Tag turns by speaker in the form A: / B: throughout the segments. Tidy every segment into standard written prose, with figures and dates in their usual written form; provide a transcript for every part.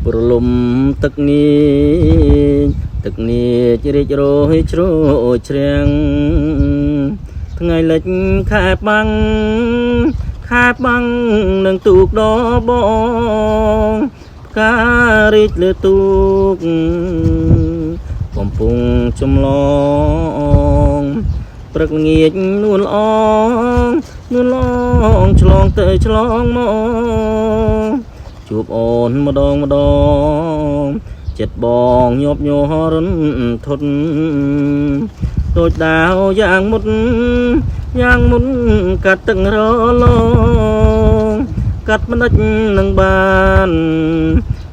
A: ប្រលំទឹកនេះជ្រិចរយជ្រោជ្រាំងថ្ងៃលិចខែបាំងនឹងទូកដបងផ្ការីកលើទូកកំពុងចំឡងព្រឹកល្ងាចនួនល្អងឆ្លងទៅឆ្លងមកជួបអូនម្ដងចិត្តបងញាប់ញ័ររន្ធត់ដូចដាវយ៉ាងមុតកាត់ទឹករលងកាត់មិនដេចនឹងបាន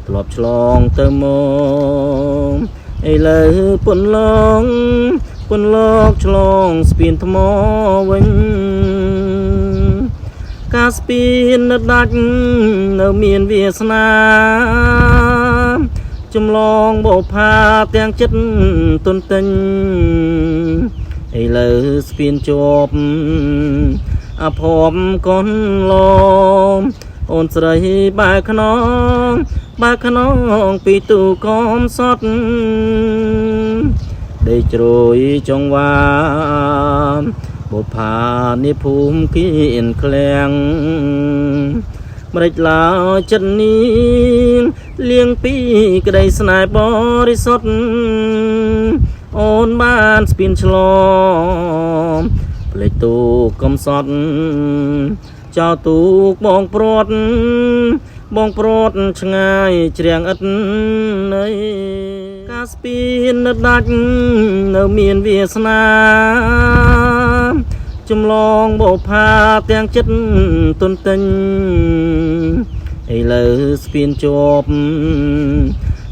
A: ធ្លាប់ឆ្លងទៅមកឥឡូវពន្លកឆ្លងស្ពានថ្មវិញការស្ពាននៅដាច់នៅមានវាសនាចម្លងបោផាទាំងចិត្តទុនទិញឥឡូវស្ពានជាប់អភ័ព្វកូនឡំអូនស្រីបែកខ្នងពីទូកំសត់ដេកជ្រោយចង្វាបុផានេះភូមិគៀនឃ្លាំងម្រេចឡើយចិត្តនេះលៀងពីក្តីស្នេហ៍បរិសុទ្ធអូនបានស្ពានឆ្លងផ្លេចទូកំសត់ចោលទូកបងព្រាត់ឆ្ងាយជ្រាំងឥតនៃការស្ពាននៅដាច់នៅមានវាសនាចម្លងបោផាទាំងចិត្តទុនទិញឥឡូវស្ពានជាប់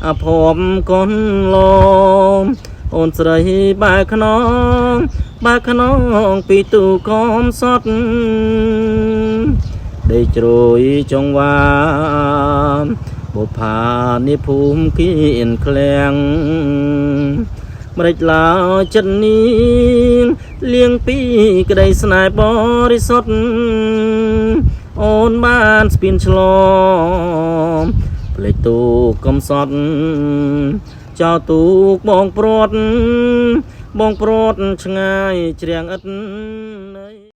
A: អភ័ព្វកូនឡំអូនស្រីបែកខ្នងពីទូកំសត់ដេកជ្រោយចង្វាបុផានេះភូមិគៀនឃ្លាំងម្រេចឡើយចិត្តនេះលៀងពីក្តីស្នេហ៍បរិសុទ្ធអូនបានស្ពានឆ្លងផ្លេចទូកកំសត់ចោលទូកបងព្រាត់ឆ្ងាយជ្រាំងឥត